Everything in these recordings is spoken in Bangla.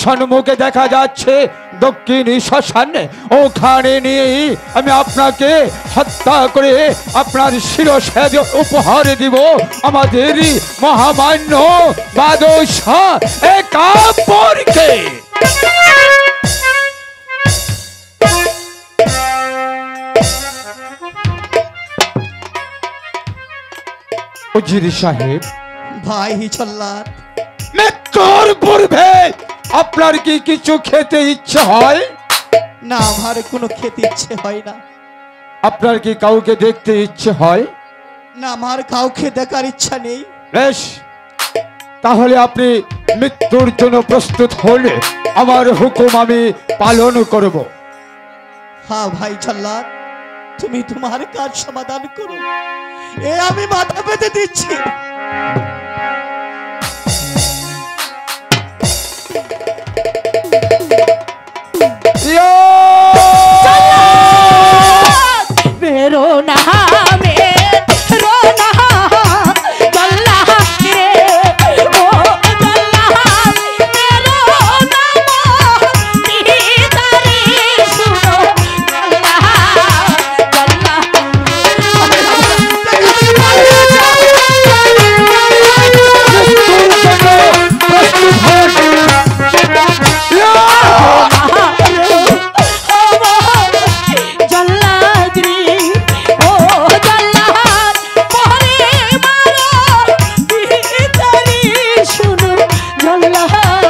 সম্মুখে দেখা যাচ্ছে দক্ষিণ শ্মশানে, ওখানে নিয়ে আমি আপনাকে হত্যা করে আপনার শিরচ্ছেদ উপহার দিব আমাদের মহামান্য বাদশাহ একাম্বরকে। উজির সাহেব, ভাই জল্লাদ, মৃত্যুর পূর্বে আপনার কি কিছু খেতে ইচ্ছে হয়? না, আমার কোনো খেতে ইচ্ছে হয় না। আপনার কি কাউকে দেখতে ইচ্ছে হয়? না, আমার কাউকে দেখার ইচ্ছা নেই। বেশ, তাহলে আপনি মৃত্যুর জন্য প্রস্তুত হলে আমার হুকুম আমি পালন করব। হ্যাঁ ভাই জল্লাদ, তুমি তোমার কাজ সমাধান করো, এ আমি মাথা পেতে দিচ্ছি। বেরো না বেরো না জল্লাদ রে, ও জল্লাদ বেরো না দিদারে শুনো জল্লাদ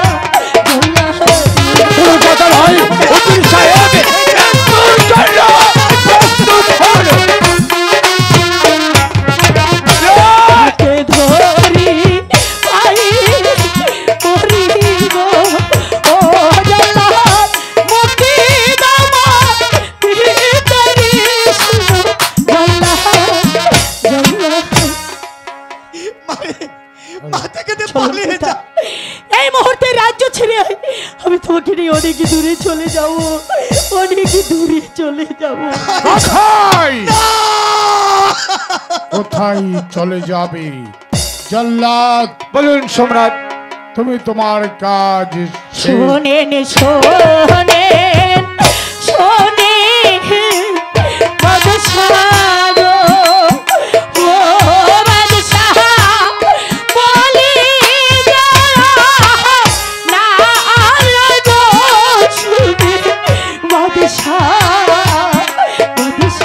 এই মুহূর্তে রাজ্য ছেড়ে আমি তোমাকে নিয়ে অনেক দূরে চলে যাব, অনেক দূরে চলে যাব। কোথায় চলে যাবে জল্লাদ? বলুন সম্রাট। তুমি তোমার কাজ শোনেন শোনেন শোনেন বাদশাহ গো, ও বাদশাহ বলি না গো, শুনে বাদশাহ বাদশাহ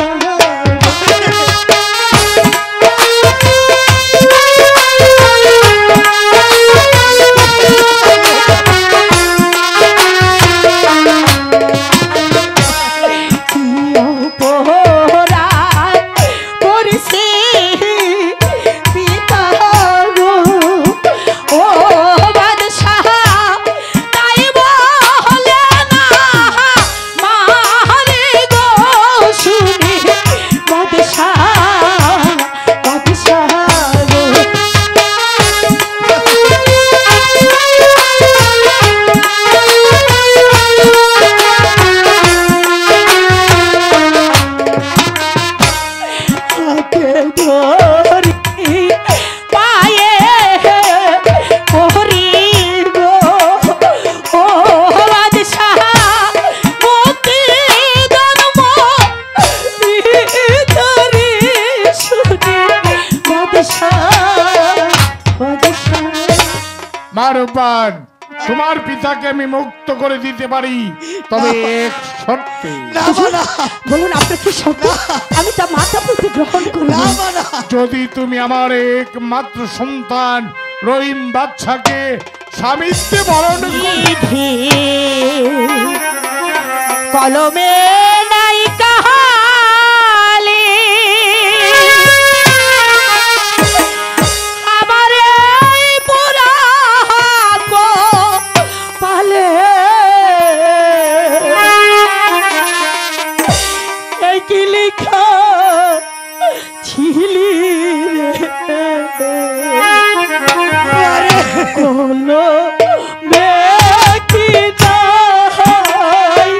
মারুবান, তোমার পিতাকে আমি মুক্ত করে দিতে পারি, তবে এক শর্তে। বলুন আপনার কি শর্ত? আমি তা মাথা পেতে গ্রহণ করব। যদি তুমি আমার একমাত্র সন্তান রহিম বাদশাকে স্বামীত্বে বরণ কলমে নাই কাহালে আমার পুরা পালে এই কি লিখা ছিলি কলমে কি নাই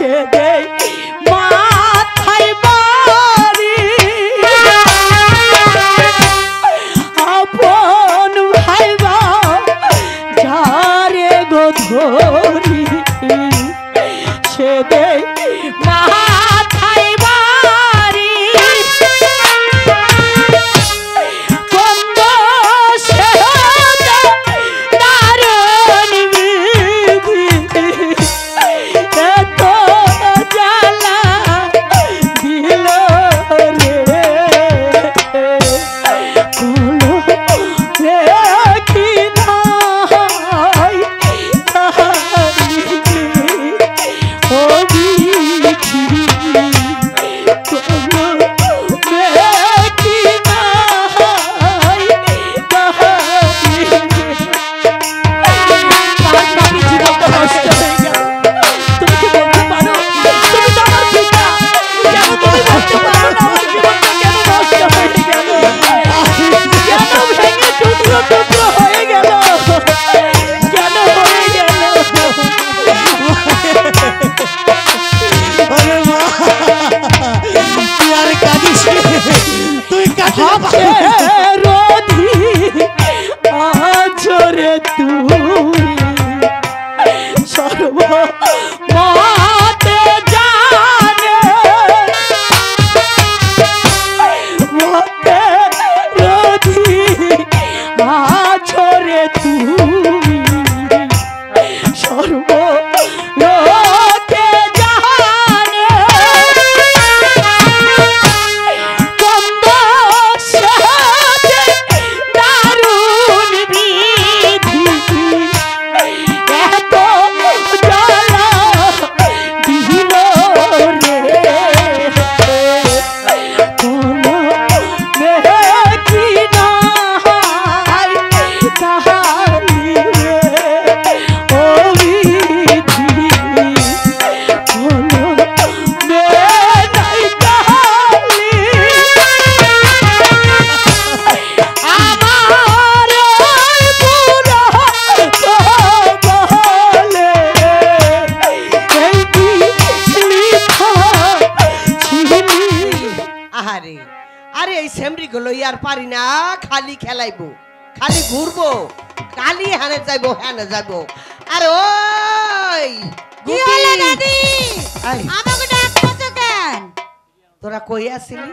সে দেয় মাথায় বাড়ি আপন ভাইবা যারে গো ধরি সে দেয় মাথায় বাড়ি কন্দ সে দারুণ বিধি এত জ্বালা দিল রে কোনো দেখি নাই তাহারি ও বিধি কোনো দেখি নাই তাহারি আমি জীবনটা নষ্ট হয়ে গেল তুমি কি বলতে পারো তুমি তো আমার পিতা কেন তুমি বলতে পারো না আমার জীবনটা কেন নষ্ট হয়ে গেল কেন ভেঙে টুকরো টুকরো হয়ে গেল কেন হয়ে গেল আরে মা তুই আর কাঁদিস নে। তুই কাঁদিস না। হাতে রোধি আছরে তুই সর্ব মতে জানে মতে রোধি আছরে তুই সর্ব লোকে জানে কন্দ সাথে দারুণ বিধি এত জ্বালা দিল রে কোনো মেঘি নাই তাহারি ও বিধি কোনো মেঘ নাই তাহারি আমার পুরা বলে এই লিখা ছিলি আহারে আরে এই সেমরি গুলো আর পারি না খালি খেলাইবো খালি ঘুরবো খালি হানে যাইবো হ্যানে যাইবো আরে ওই কি হলো দাদি আই, আমাকে ডাকছো তো কেন তোরা কই আসিলি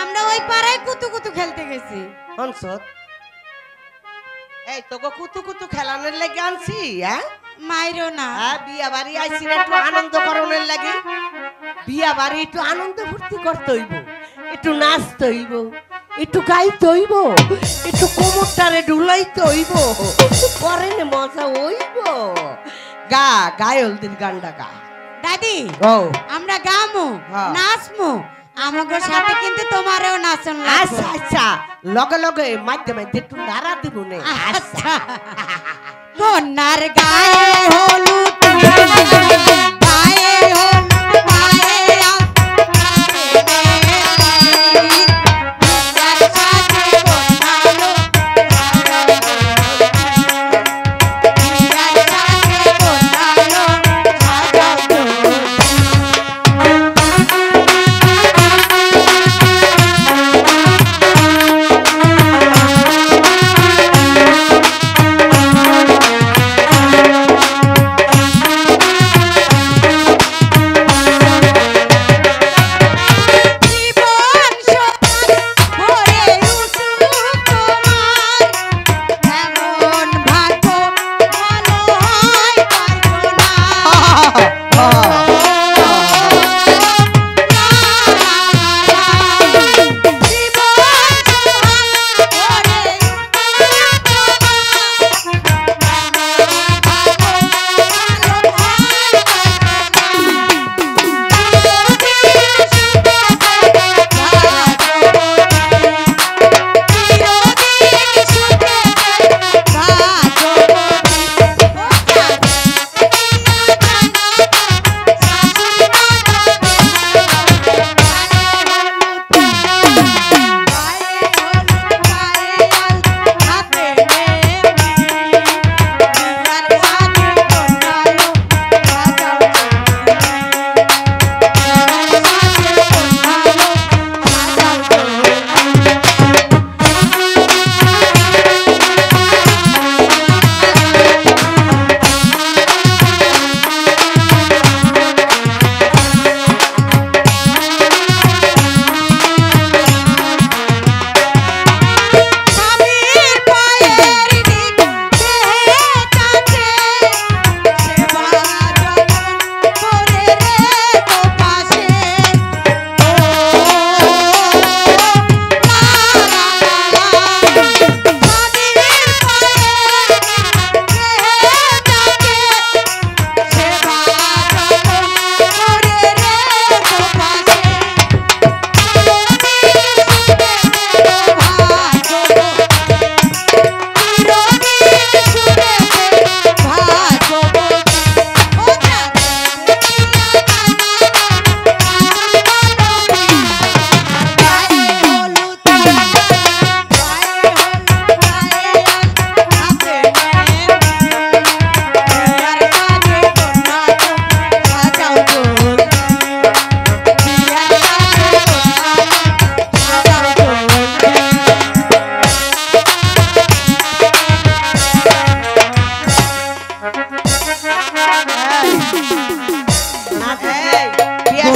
আমরা ওই পাড়ায় কুতু কুতু খেলতে গেছি হনসত এই তোকে কুতু কুতু খেলানোর লাগে আনছি হ্যাঁ মাইরো না বিয়া বাড়ি আইছি না একটু আনন্দ করণের লাগে বিয়া বাড়ি একটু আনন্দ ফুর্তি করতে হইব একটু নাচতে হইব একটু গাইতে হইব একটু কোমরটারে ডুলাইতে হইব পরে নে মজা হইব গা গায়লদের গানটা গা দাদি ও আমরা গামু হ্যাঁ। নাচমু আমাকে সাথে কিন্তু তোমারও নাচন আচ্ছা আচ্ছা লগে লগে মাঝে মাঝে একটু নাড়া দিব নে আচ্ছা কন্যার গায়ে হলুদ গায়ে হলুদ গায়ে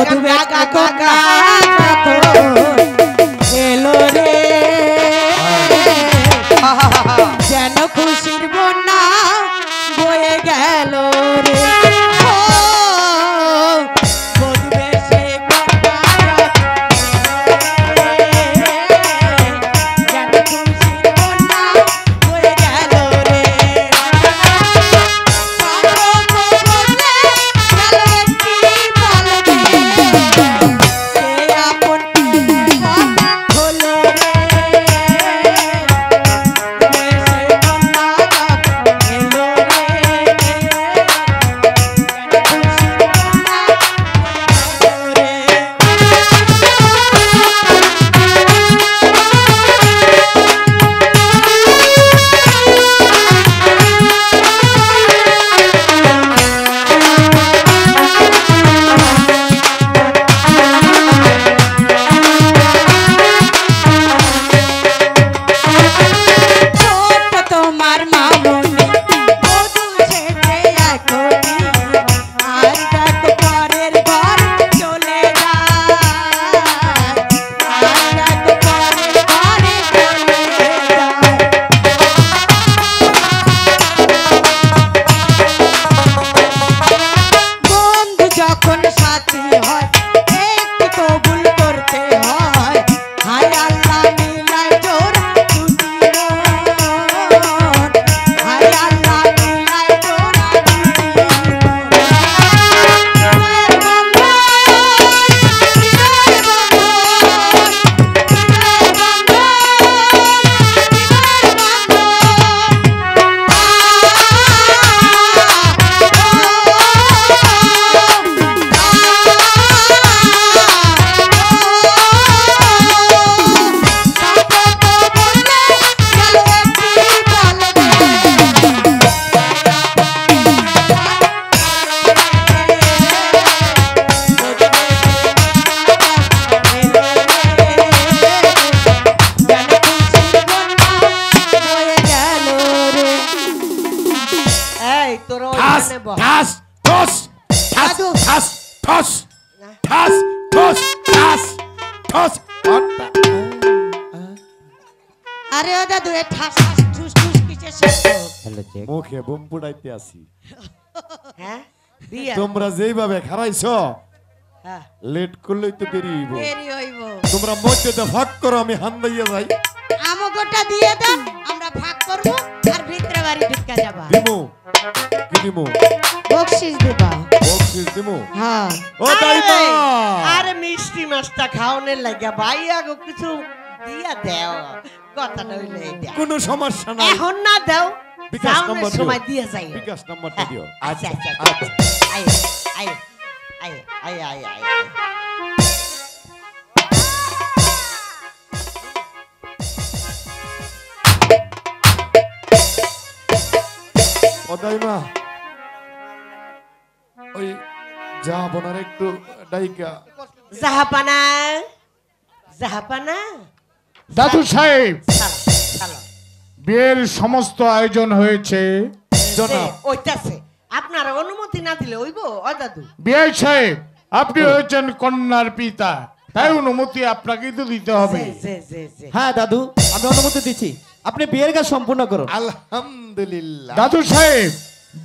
বধূ কন্যা এলো রে যেন খুশির বন্যা বয়ে গেল রে ও, বধূ বেশে কন্যা যেন খুশির বন্যা বয়ে গেল রে আরে ও দাদু এ ঠাস ঠাস ঠুস ঠুস কিসের শব্দ মুখে বোম পুড়াইতে আসি হ্যাঁ বিয়া তোমরা যেইভাবে খারাইছো হ্যাঁ লেট করলেই তো দেরি হইব দেরি হইব তোমরা মধ্যে তো ভাগ করো আমি হান্দাইয়া যাই আমগোটা দিয়ে দাও আমরা ভাগ করব আর ভিতরে বাড়ি ঢুকা যাবা দিমু কি দিমু বকশিশ দিবা বকশিশ দিমু হ্যাঁ ও দাইমা আরে মিষ্টি মাছটা খাওয়ানোর লাগা ভাইয়া গো কিছু দিয়া দেও কথাটা হইলে এটা কোনো সমস্যা নাই এখন না দাও বিকাশ যাওনের নাম্বার সময় দিয়া যাই বিকাশ নাম্বারটা দিও আচ্ছা আচ্ছা আচ্ছা আয় আয় আয় আয় আয় আয় ও দাইমা ওই যা বোনার একটু ডাইকা জাহাপানা জাহাপানা দাদু সাহেব চালো চালো বিয়ের সমস্ত আয়োজন হয়েছে। জনাব ওইটাছে আপনার অনুমতি না দিলে হইব ও দাদু বিয়ে সাহেব আপনি হয়েছেন কন্যার পিতা, তাই অনুমতি আপনাকেই তো দিতে হবে। হ্যাঁ দাদু আমি অনুমতি দিচ্ছি আপনি বিয়ের কাজ সম্পূর্ণ করুন আলহামদুলিল্লাহ দাদু সাহেব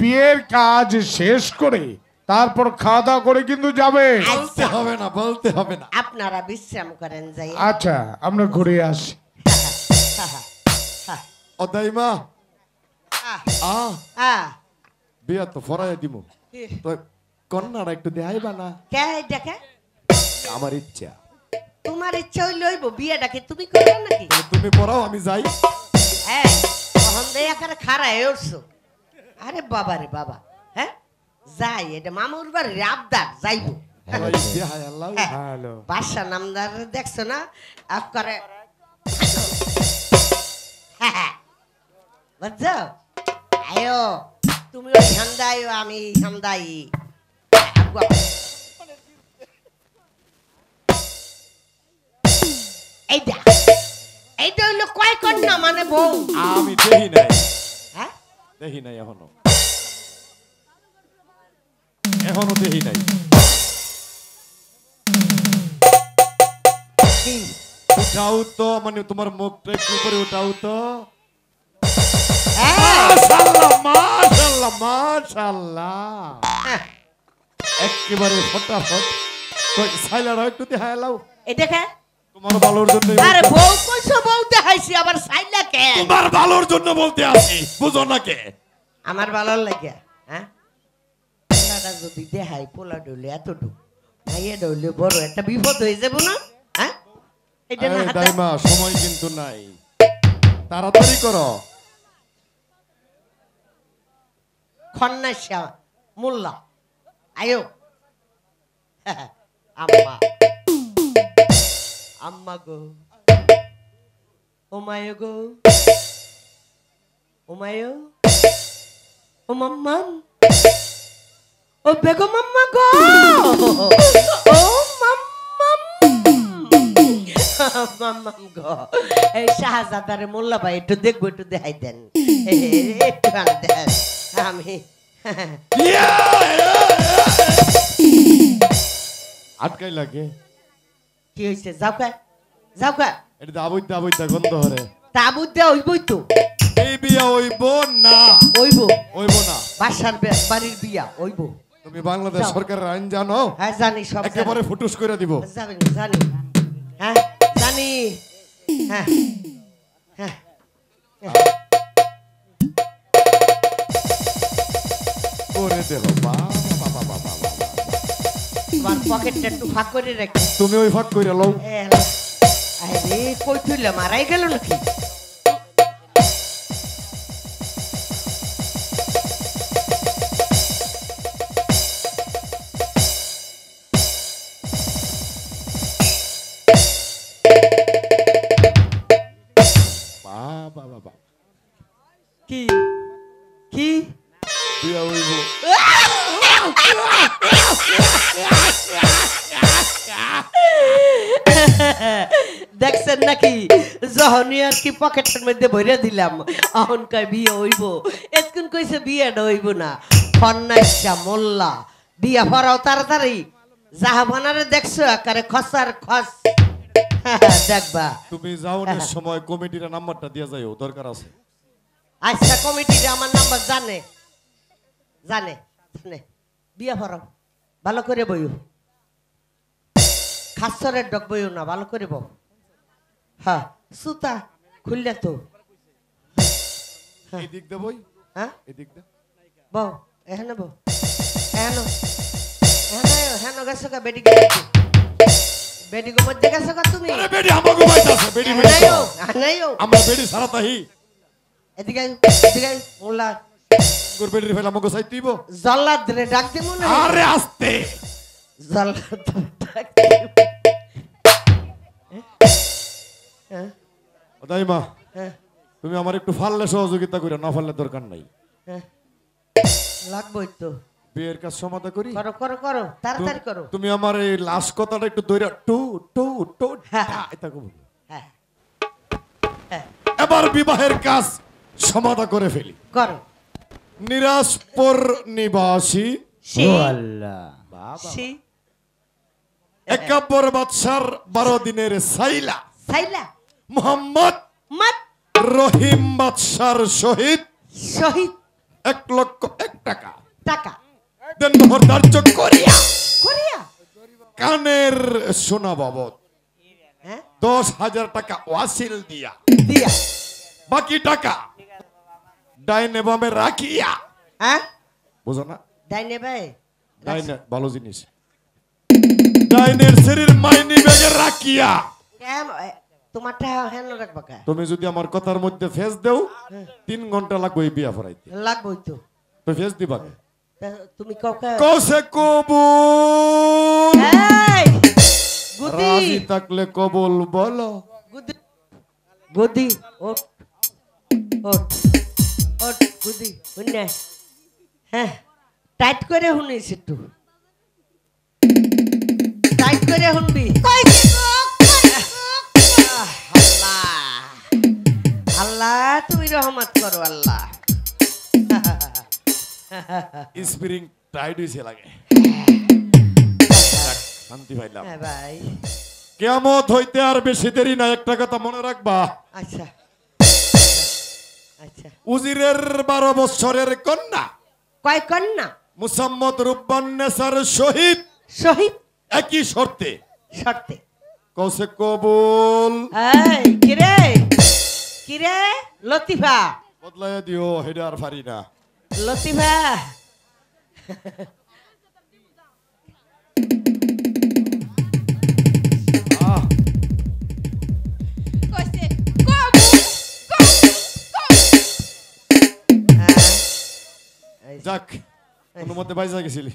বিয়ের কাজ শেষ করে তারপর খাওয়া দাওয়া করে কিন্তু যাবে। বলতে হবে না বলতে হবে না আপনারা বিশ্রাম করেন যাই আচ্ছা আমরা ঘুরে আসি। ও দাইমা আ আহ বিয়া তো ফরাই দিমু তো কন্যারা একটু দেখাইবা না কে দেখে আমার ইচ্ছা তোমার ইচ্ছা হইলে হইব বিয়েটাকে তুমি করবে নাকি তাহলে তুমি পড়াও আমি যাই হ্যাঁ তখন দেয় আকারে খাড়ায় উঠছো আরে বাবা রে বাবা হ্যাঁ যাই এটা মামুর বাড়ির আবদার যাইবো ওই দেখাই আল্লাহ ভালো বাদশা নামদার দেখছো না করে বুঝছো আয়ো তুমি ওই ঠান্ডাই আমি ঠান্ডাই এইটা এইটা হইলো কয় কন্যা মানে বউ আমি দেখি নাই হ্যাঁ দেখি নাই এখনো এখনো দেখি নাই কি উঠাও তো, মানে তোমার মুখটা একটু করে উঠাও তো। হ্যাঁ, মাশাআল্লাহ মাশাআল্লাহ মাশাআল্লাহ, হ্যাঁ, একেবারে ফটাফট। তো সাইলারা একটু দেখায় লাও, এই দেখে তোমার ভালোর জন্য। আরে বউ কইছো, বউ দেখাইছি আবার সাইলা কে? তোমার ভালোর জন্য বলতে আছি, বুঝো না কে? আমার ভালো লাগে। হ্যাঁ, পোলাটা যদি দেখাই, পোলা ডলে এতটুকু, মাইয়া ডলে বড় একটা বিপদ হয়ে যাবো না? হ্যাঁ, এটা না এই হাতে দাইমা, সময় কিন্তু নাই, তাড়াতাড়ি করো। খন্নাসা মোল্লা আয়ো। আম্মা, আম্মা গো, ওমায় গো, ওমায়, ও মাম্মাম, ও বেগো মাম্মা গো, ও মাম্মাম, মাম্মাম গো। এই শাহজাদারে মোল্লা ভাই একটু দেখবো, একটু দেখাই দেন, একটু দেন। আমি আটকাই লাগে, কি হয়েছে? যাও কা, যাও কা। এটা দাবই দাবই গন্ধ হরে। তা বুদ্ধা ওইবই তো, এই বিয়া হইব না, ওইব হইব না। বাসার বাড়ির বিয়া ওইব। তুমি বাংলাদেশ যাও। সরকারের আইন জানো? হ্যাঁ জানি, সব একেবারে ফুটুস করে দিব। জানি, জানি, হ্যাঁ জানি, হ্যাঁ হ্যাঁ। করে দেব, বাবা বাবা বাবা। তোমার পকেটটা একটু ফাঁক করে রাখি। তুমি ওই ফাঁক কইরা লও। আরে কই তুইলা মারাই গেল নাকি? বাবা বাবা, কি কি বিয়া হইব। দেখছেন নাকি, যখনই আর কি পকেটের মধ্যে ভরে দিলাম, এখন কয় বিয়ে হইব। এতক্ষণ কইছে বিয়েটা হইব না। খন্নাইসা মোল্লা, বিয়া ভরাও তাড়াতাড়ি। জাহাবানারে দেখছো একারে খসার খস। দেখবা তুমি যাওনের সময় কমিটির নাম্বারটা দিয়া যাইও, দরকার আছে। আচ্ছা, কমিটির আমার নাম্বার জানে, জানে জানে। বিয়া ভরাও, ভালো করে বইও, খাসরের ডক বইও না, ভালো করে বউ। হ্যাঁ, সুতা খুললে তো। এই দিক দে বই, হ্যাঁ, এই দিক দে। বউ এখানে বউ, এখানো এখানে এখানো গেছো কা? বেডি গেছো, বেডি গো মধ্যে গেছো কা তুমি? আরে বেডি আমাগো বাইতাছে, বেডি বেডি। নাইও নাইও, আমরা বেডি সারা তাহি। এদিকে এদিকে মোল্লা গোর বেডি ফেলা আমাগো চাইতেইব। জল্লাদ রে ডাক দে মনে হয়। আরে আস্তে। জল্লাদ ডাক দে। হ্যাঁ ও দাইমা, হ্যাঁ তুমি আমার একটু ফাললে সহযোগিতা কইরা, না ফাললে দরকার নাই। হ্যাঁ, লাগবই তো। বিয়ের কাজ সমাধা করি। করো করো করো, তাড়াতাড়ি করো। তুমি আমার এই লাস্ট কথাটা একটু দইরা টু টু টু হ্যাঁ। এটা কব। হ্যাঁ হ্যাঁ, এবার বিবাহের কাজ সমাধা করে ফেলি। করো। নিরাজপুর নিবাসী সে সে 51 বৎসর 12 দিনের সাইলা সাইলা মোহাম্মদ মাত রহিম বাদশার শহীদ শহীদ 1,01,000 টাকা টাকা দেন মোহর ধার্য করিয়া করিয়া। কানের সোনা বাবদ হ্যাঁ 10,000 টাকা ওয়াসিল দিয়া, দিয়া। বাকি টাকা ডাইনে বামে রাখিয়া। হ্যাঁ, বুঝো না? ডাইনে ভাই ডাইনে ভালো জিনিস, ডাইনের শরীর মাইনি ব্যাগে রাখিয়া। কেন তোমারটা হেন রাখবা কা? তুমি যদি আমার কথার মধ্যে ফেস দেও, 3 ঘন্টা লাগবে এই বিয়া ফরাইতে। লাগবই তো। তো ফেস দিবা কে? তা তুমি কাউকে কসে কবুল, এই গুদি রাজি থাকলে কবুল বলো। গুদি গুদি ওট ওট ওট গুদি শুনে। হ্যাঁ, টাইট করে শুনিস একটু, টাইট করে শুনবি। আল্লাহ আল্লাহ, তুমি রহমত করো আল্লাহ। স্প্রিং টাইট হইছে লাগে। যাক, শান্তি পাইলাম। হ্যাঁ ভাই, কিয়ামত হইতে আর বেশি দেরি না, একটা কথা মনে রাখবা। আচ্ছা আচ্ছা, উজিরের 12 বছরের কন্যা কয় কন্যা? মুসাম্মদ রুব্বান্নেসার শহীদ শহীদ একই শর্তে শর্তে। কৌশে কবুল। এই কিরে কিরে লতিফা, বদলাইয়া দিও, হেডা আর পারি না। লতিফা কইছে কবুল যাক, কোনো মতে বাইজা গেছিলি।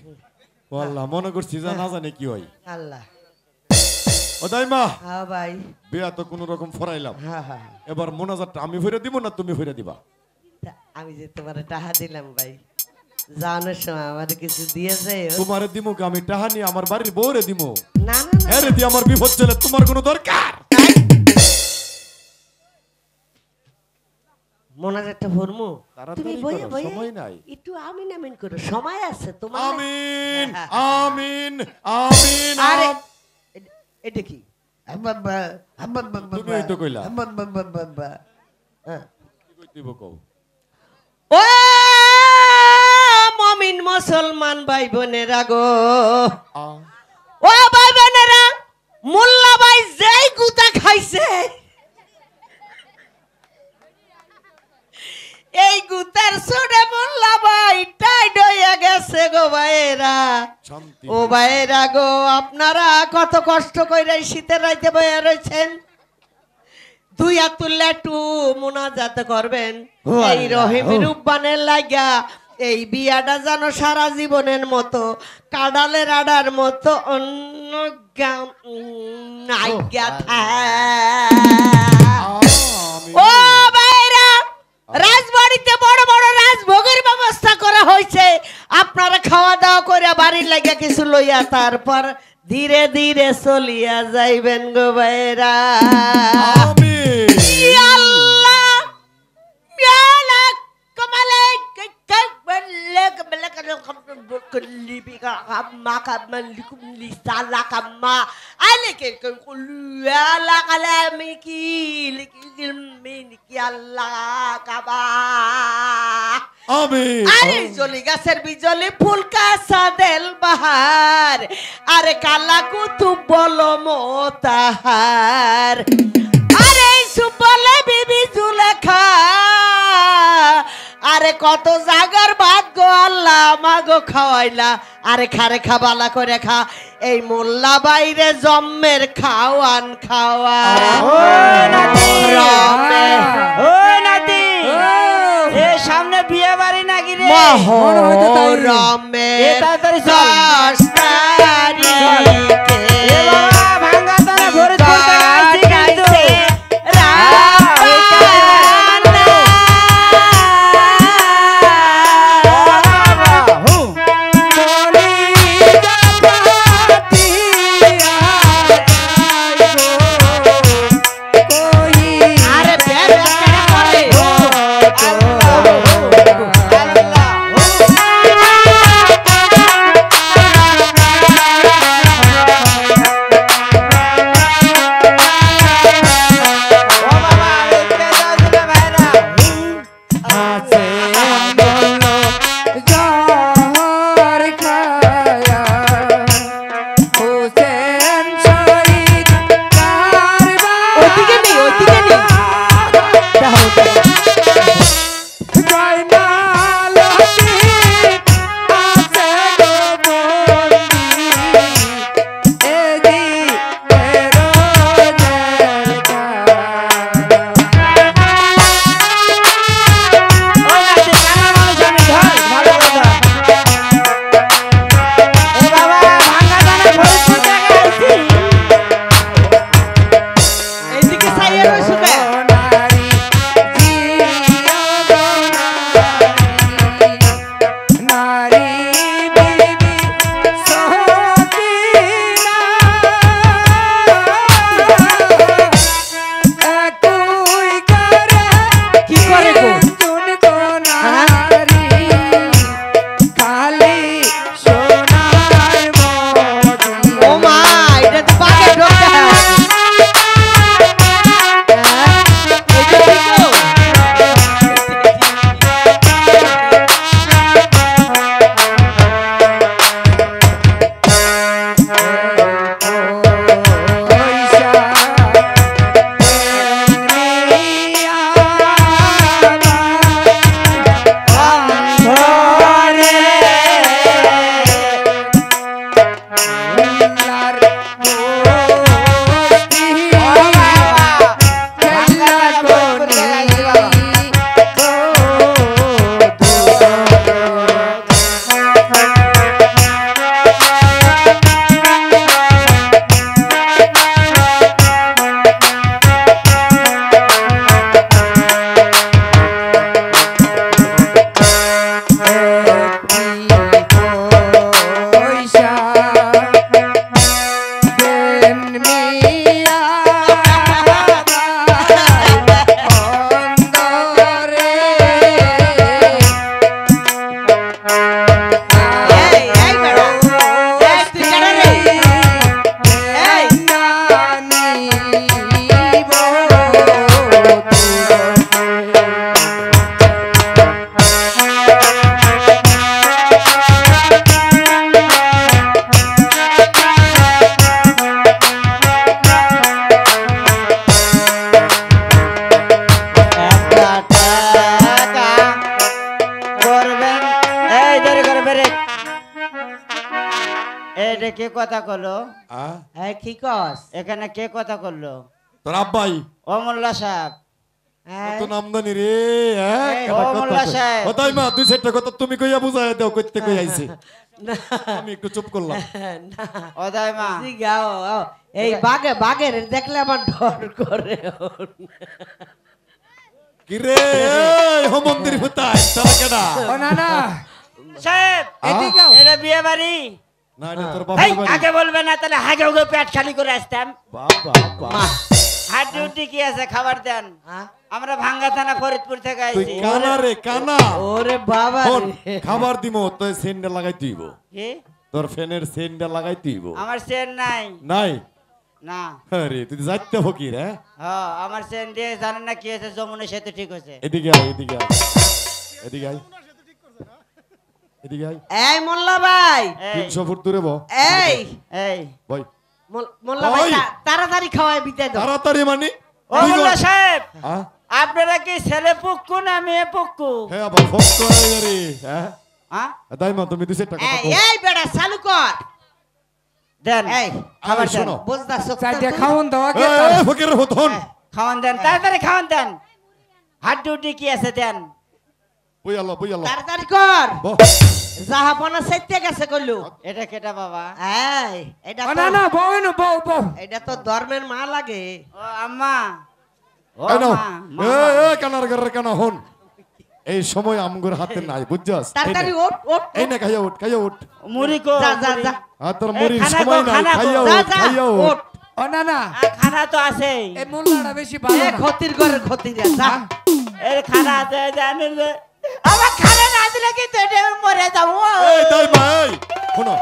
ও আল্লাহ, মনে করছি যা না জানে কি হয়। আল্লাহ। ও দাইমা, হ্যাঁ ভাই, বিয়া তো কোন রকম ফরাইলাম, হ্যাঁ হ্যাঁ। এবার মোনাজাতটা আমি ফিরে দিব না তুমি ফিরে দিবা? আমি যে তোমার টাকা দিলাম ভাই, জানার সময় আমার কিছু দিয়েছে। তোমারে দিমু কি আমি টাহা নিয়ে আমার বাড়ির বউরে দিমু? না না না, হ্যাঁ রে, আমার বিপদ চলে, তোমার কোনো দরকার? মোনাজাতটা ভরমু, তাড়াতাড়ি তুমি বইয়ে করো, বইয়ে সময় নাই। একটু আমিন আমিন করো, সময় আছে তোমার। আমিন আমিন আমিন। আরে আম- এটা কি? তুমিই তো কইলা। হ্যাঁ। কি কই দিব কও? ও মমিন মুসলমান ভাই বোনেরা গো, ও ভাই বোনেরা, মোল্লা ভাই যেই গুতা খাইছে, এই গুতার ছোড়ে মোল্লা ভাই টাইট হইয়া গেছে গো ভাইয়েরা। শান্তি। ও ভাইয়েরা গো, আপনারা কত কষ্ট কইরা শীতের রাইতে বইয়া রয়েছেন, দুই হাত তুললে একটু মুনাজাত করবেন এই রহিম রূপবানের লাগা। এই বিয়াটা যেন সারা জীবনের মতো কাডালের আডার মতো অন্য ও ভাইরা, রাজবাড়িতে বড় বড় রাজভোগের ব্যবস্থা করা হয়েছে, আপনারা খাওয়া দাওয়া করে বাড়ির লাগিয়া কিছু লইয়া তারপর ধীরে ধীরে চলিয়া যাইবেন গো ভাইরা। আমিন। আল্লাহ ইয়ালা কমালে আমিন। আরে জলি গাছের বিজলি ফুলকা সাদেল বাহার, আরে কালা কুতুব বলো মোতাহার, আরে সুবলে বিবি জুলেখা, আরে কত জাগার ভাত গো আল্লাহ মাগো খাওয়াইলা, আরে খারে খাবালা করে খা, এই মোল্লা বাইরে জম্মের খাওয়ান খাওয়া। সামনে বিয়ে বাড়ি নাকি রে? মহরমে এ তাড়াতাড়ি চল। 10 তারিখে এ বাবা, ভাঙ্গা তারা ফরিদপুর থেকে আসছি কিন্তু। আরে খেলার গোষ্ঠী খেলা এটা কে কথা কলো? এই কি কস? এখানে কে কথা করলো? তোর আব্বাই ও মোল্লা সাহেব। কত নামদানি রে, হ্যাঁ ও মোল্লা সাহেব। ও তাই মা দুই চারটা কথা তুমি কইয়া বুঝাই দাও কইতে কই আইছি। না আমি একটু চুপ করলাম। না ও তাই মা। জিগাও এই বাঘের দেখলে আমার ডর করে। কি রে এই হো মন্দির ফুতাই তোরা কেডা? ও না না সাহেব এদিকে আও। এটা বিয়ে বাড়ি। না এটা তোর এই বাবার বাড়ি। আগে বলবে না তাহলে হাগে ওগে পেট খালি করে আসতাম। বাবা বাবা হাত ডিউটি কি আছে খাবার দেন। আমরা ভাঙ্গা থানা ফরিদপুর থেকে তুই আইছি। কানা রে কানা। ওরে বাবা শোন, রে। খাবার দিমো তো সেন্ডা লাগাই তুইব। কি? তোর ফ্যানের সেন্ডা লাগাই তুইব। আমার সেন নাই। নাই না। আরে তুই যাইতে ফকির হ্যাঁ। হ্যাঁ আমার সেন দিয়ে জানেন না কি হয়েছে, যমুনা সেতু ঠিক হয়েছে। এদিকে আয় এদিকে আয় এদিকে আয় এদিকে আয়। এই মোল্লা ভাই, এই 300 ফুট দূরে বহ। এই এই ভাই মোল্লা ভাই ওই। তাড়াতাড়ি খাওয়াই বিদায় দাও। তাড়াতাড়ি মানে ও মোল্লা সাহেব হ্যাঁ আপনারা কি ছেলে পুক্কু না মেয়ে পুক্কু? হ্যাঁ আবার ফক করে রে হ্যাঁ হ্যাঁ দাই মা তুমি দুই চারটা কথা এই কও। এই বেটা চালু কর। দেন এই খাবার এই দেন। শোনো। বুঝদা চাইতে খাওন দাও আগে এই ফকির হতন খাওয়ান দেন তাড়াতাড়ি খাওয়ান দেন। হাত ডিউটি কি আছে দেন। বই আলো তাড়াতাড়ি কর। বহ। জাহাপনা সাইতে গেছে কইলো। এটা কেটা বাবা? এই এটা ও না না বউ না বউ বউ এটা তো ধর্মের মা লাগে। ও আম্মা। ও এই নাও মা, এই কানার ঘরে কানা হন। এই সময় আমগুর হাতে নাই বুঝছস? তাড়াতাড়ি ওঠ ওঠ। এই না খাইয়া উঠ মুড়ি কো? যা যা যা আর তোর মুড়ির খানা সময় কো, নাই খানা কো। খাইয়া যা উঠ যা খাইয়া ওঠ। উঠ। ও না না খানা তো আছে। এই মোল্লাটা বেশি ভালো এ না। ক্ষতির ঘরে ক্ষতি রে যা। এর খানা আছে জানেন যে আমার খানা না দিলে কিন্তু এটা আমি মরে যাবো। এই দাই মা এই শোনো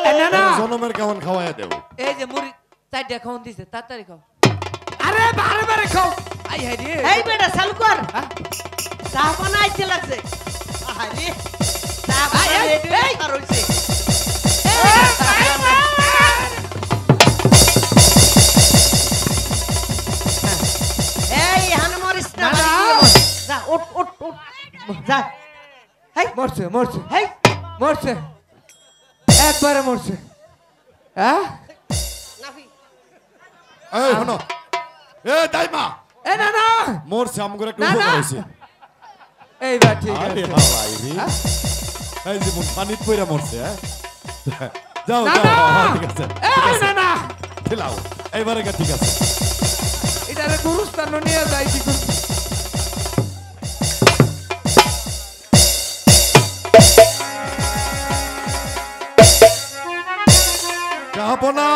এ না না জনমের কেমন খাওয়াইয়া দেব। এই যে মুড়ি চাইতে খাওন দিছে তাড়াতাড়ি খাও। আরে বারে বারে খাও। আই হাই রে এই বেটা চালু কর। জাহাপনা আইতে লাগছে। আরে জাহাপনা এই, রেডি এই। কর হইছে। এই হানে মরিস না। না, না। যা ওঠ ওঠ ওঠ যা। এই মরছে মরছে এই মরছে একবারে মরছে হ্যাঁ নাফি এই শোনো এই দাই মা এ না না মোরছে আমগুর একটু না, না। উপকার হইছে। এইবার ঠিক আরে আছে বাবা রে এই যে মুখ পানিত পইরা মরছে হ্যাঁ যাও না, যাও না। হ্যাঁ, ঠিক আছে এই না না খেলাও এইবারে ঠিক আছে। এটারে গুরুস্থান নিয়ে যাই কি করব? যাবনা